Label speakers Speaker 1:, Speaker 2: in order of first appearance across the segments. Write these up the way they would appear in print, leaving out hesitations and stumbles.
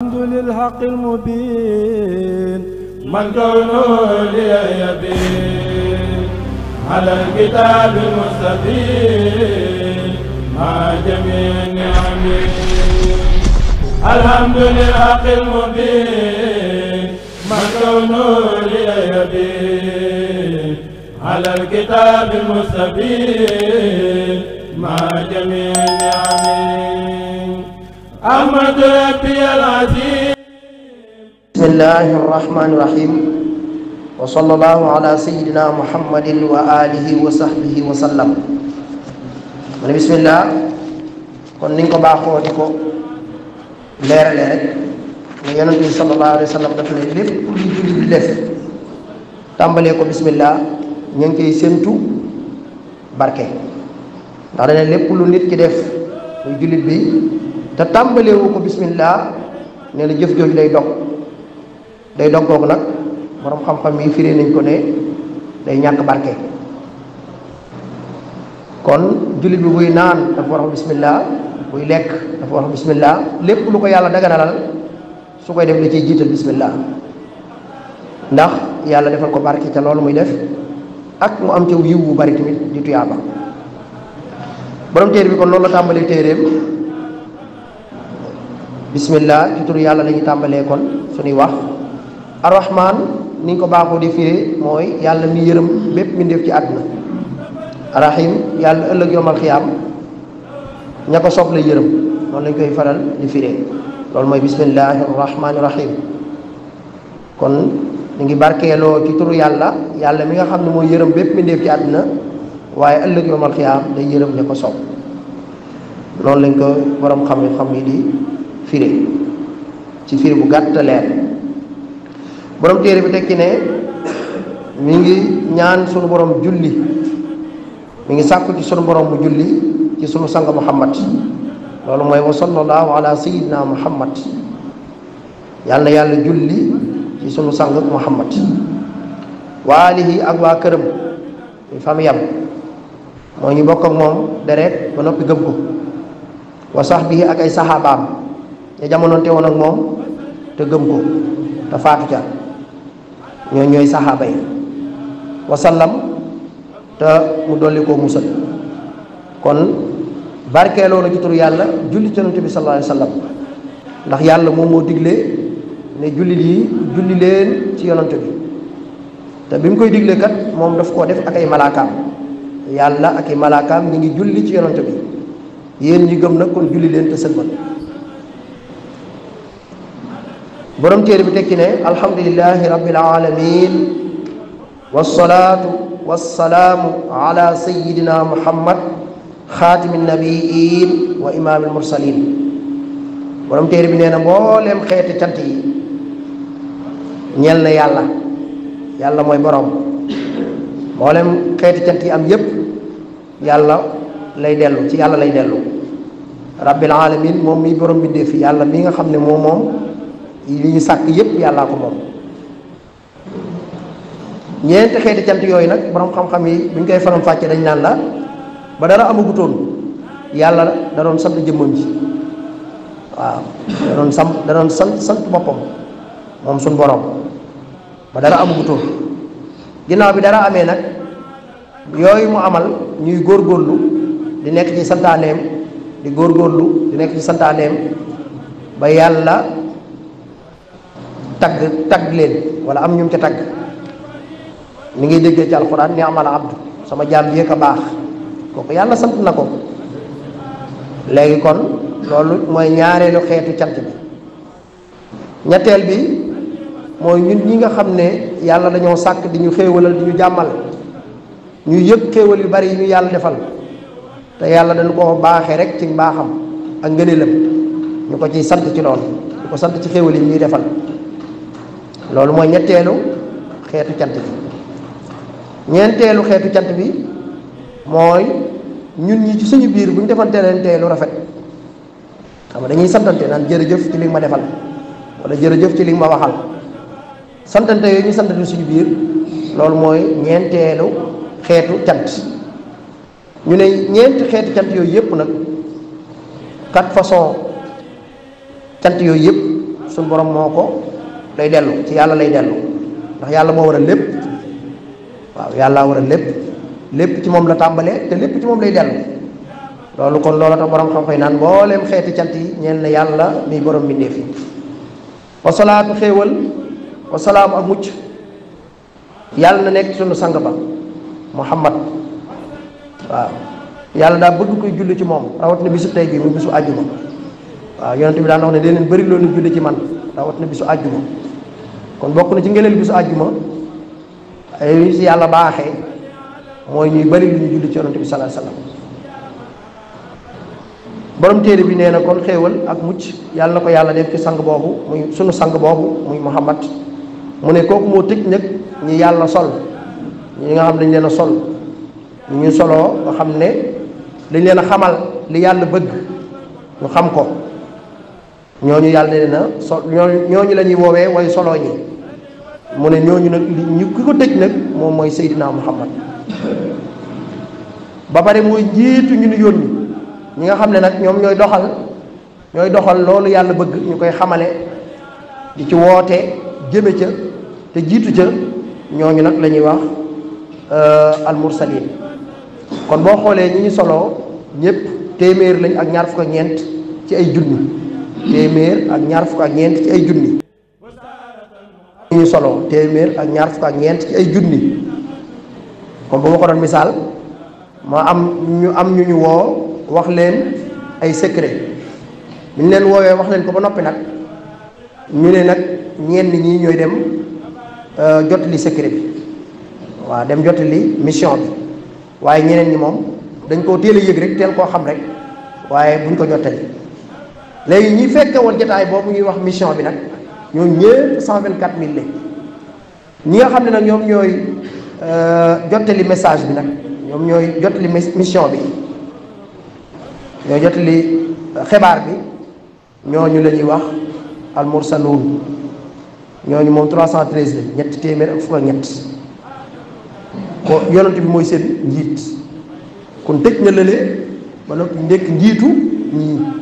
Speaker 1: الحمد للحق المبين
Speaker 2: من كونه لي يبين على الكتاب المستبين مع جميع نعمه. الحمد للحق المبين من كونه لي يبين على الكتاب المستبين مع جميع نعمه. أحمد ربي العظيم.
Speaker 3: بسم الله الرحمن الرحيم وصلى الله على سيدنا محمد وآله وصحبه وسلم. man bismillah kon niñ ko baaxoo di ko leerale rek ne yonent bi sallallahu alayhi wa sallam daf ne lépp lu jullit di def tàmbalee ko bismillah ñu ngi koy séntu barke ndax dane lépp lu nit ki def muy jullit bi te tàmbaleewu ko bismillah nee na jëf jooju day dog googu nag borom xam-xam yi firee nañ ko ne day ñàkk barke. kon jullit bi buy naan dafa war a wax bismillah, buy lekk dafa war a wax bismillah, lépp lu ko yàlla daganalal su koy def da ciy jiital bismillah ndax yàlla defal ko barke ca loolu muy def ak mu am ca yiw bu bari tamit di tuyaaba. borom téere bi kon loolu la tàmbalee téeréem bismillah ci turu yàlla la ñuy tàmbalee kon suñuy wax. arrahman ni ñu ko baaxoo di firee mooy yàlla mi yërëm bépp mi def ci àdduna. rahim yàlla ëllëg yomal xiyaam ña ko sopp la yërëm noonu lañ koy faral di firee loolu mooy bismillahi rahmaani rahim. kon ñu ngi barkeeloo ci turu yàlla yàlla mi nga xam ne mooy yërëm bépp mi def ci àdduna waaye ëllëg yomal xiyaam day yërëm ña ko sopp noonu lañ ko borom xam yi di firee ci firi bu gàtt leer. borom téere bi tekki ne mi ngi ñaan sunu borom julli mi ngi sàkku ci sunu borom bu julli ci sunu sang muhammad loolu mooy wa sallallahu ala sayyidina muhammad yàlla na yàlla julli ci sunu sang muhammad wa alihi ak waa këram muy famiyam moo ñu bokk ak moom deret ba noppi gëm ko wa sahbihi ak ay saxaabaam ña jamonoonte woon ak moom te gëm ko te faatu ca ñooy saxaaba yi wasallam te mu dolli koo musal. kon barkeeloo la ci turu yàlla julli ci yonent bi sallallahu alayhi wa sallam ndax yàlla moom moo digle ne jullit yi julli leen ci yonent bi te bi mu koy digle kat moom daf koo def ak ay malaakaam yàlla ak ay malaakaam ñi ngi julli ci yonent bi yéen ñi gëm nag kon julli leen te sëlmal. borom téere bi tekki ne alhamdulillahi rabbil alamin wassalaatu wassalaamu ala sayyidina muhammad xaatimi nabiin wa imaamil mursalin. borom téere bi nee na mbooleem xeeti cant yi ñeel na yàlla mooy borom mbooleem xeeti cant yi am yépp yàlla lay dellu ci yàlla lay dellu rabbil alamin moom mi borom bindee fi yàlla mi nga xam ne moom li ñu sàkk yépp yàllaa ko moom. ñeenti xeeti cant yooyu nag borom xam-xam yi buñ koy faram fàcce dañ naan la ba dara amagutoon yàlla da doon sant jëmmam ji waaw da doon sant boppam moom suñ borom ba dara amagutoon. ginnaaw bi dara amee nag yooyu mu amal ñuy góorgóorlu di nekk ci santaaneem di góorgóorlu di nekk ci santaaneem ba yàlla tagg leen wala am ñum ca tagg ni ngay déggee ci alxuraan ni'mal abdu sama jaam bi ka baax kooku yàlla sant na ko. léegi kon loolu mooy ñaareelu xeetu cant bi. ñetteel bi mooy ñun ñi nga xam ne yàlla dañoo sàkk di ñu xéewalal di ñu jàmmal ñu yëg xéewal yu bari yi ñu yàlla defal te yàlla dañu ko baaxee rek ci mbaaxam ak ngëneelam ñu ko ciy sant ci loolu ñu ko sant ci xéewal yi ñuy defal. loolu mooy ñetteelu xeetu cant bi. ñeenteelu xeetu cant bi mooy ñun ñi ci suñu biir bu ñu defante leen tee lu rafet xam nga dañuy santante naan jërëjëf ci li nga ma defal wala jërëjëf ci li nga ma waxal santante yooyu ñu santante suñu biir loolu mooy ñeenteelu xeetu cant. ñu ne ñeenti xeetu cant yooyu yëpp nag 4 façons cant yooyu yëpp suñu borom moo ko lay dellu ci yàlla lay dellu ndax yàlla moo war a lépp waaw yàlla war a lépp ci moom la tàmbalee te lépp ci moom lay dellu loolu kon loolu tax borom xam-xam naan mbooleem xeeti cant yi ñeel na yàlla miy borom mbindeef yi wasalaatu xéewal wasalaamu ak mucc yàlla na nekk sunu sang ba Muhammad waaw yàlla daa bëgg koy julli ci moom rawat na bisu tey bi mu bisu àjjuma waaw yonent bi daan wax ne dee leen bëri loolu julli ci man rawat na bisu àjjuma kon bokk na ci ngëneel bisu àjjuma ay si yàlla baaxee mooy ñuy bëri lu ñu julli ci yonent bi sallallahu alayhi wasallam borom téere bi nee na kon xéewal ak mucc yàlla na ko yàlla def ci sang boobu muy sunu sang boobu muy Muhammad mu ne kooku moo tëj nag ñi yàlla sol ñi nga xam dañ leen a sol ñu soloo nga xam ne dañ leen a xamal li yàlla bëgg ñu xam ko ñooñu yàlla nee na sol ñooñu la ñuy woowee way soloo ñi mu ne ñooñu nag ñu ki ko tëj nag moom mooy Seydina Muhammad ba pare mooy njiitu ñu nu yónni ñi nga xam ne nag ñoom ñooy doxal loolu yàlla bëgg ñu koy xamale di ci woote jëme ca te jiitu ca ñooñu nag la ñuy wax almursalin kon boo xoolee ñi ñu soloo ñëpp téeméer lañ ak ñaar fukk ak ñeent ci ay junni téeméer ak ñaar fukk ak ñeent ci ay junni ñi ñu soloo téeméer ak ñaar fukk ak ñeent ci ay junni kon bu ma ko doon misaal ma am ñu woo wax leen ay secret bu ñu leen woowee wax leen ko ba noppi nag ñu ne nag ñenn ñii ñooy dem jotali secret bi waaw dem jotali mission bi waaye ñeneen ñi moom dañ koo teel a yëg rek teel koo xam rek waaye buñ ko jottali léegi ñi fekke woon jotaay boobu ñuy wax mission bi nag ñoo ñëpp 124000 la ñi nga xam ne nag ñoom ñooy jottali message bi nag ñoom ñooy jottali mission bi ñooy jottali xibaar bi ñooñu la ñuy wax almursaluun ñooñu moom 313 la ñetti téeméer ak fukk ak ñett ko yonent bi mooy seen njiit kon tëj na lële ba noppi ndekk njiitu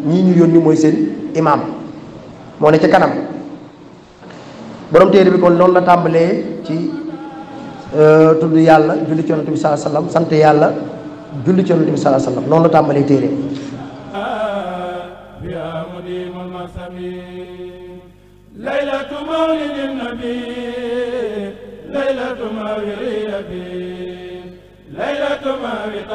Speaker 3: ñii ñu yónni mooy seen imaam moo ne ca kanam borom téere bi kon noonu la tàmbalee ci tudd yàlla julli ci yonent bi sallallahu alayhi wasallam sant yàlla julli ci yonent bi sallallahu alayhi wasallam noonu la tàmbalee téere
Speaker 2: laylatu mawlidin nabi laylatu mawlidi bi laylatu mawlidi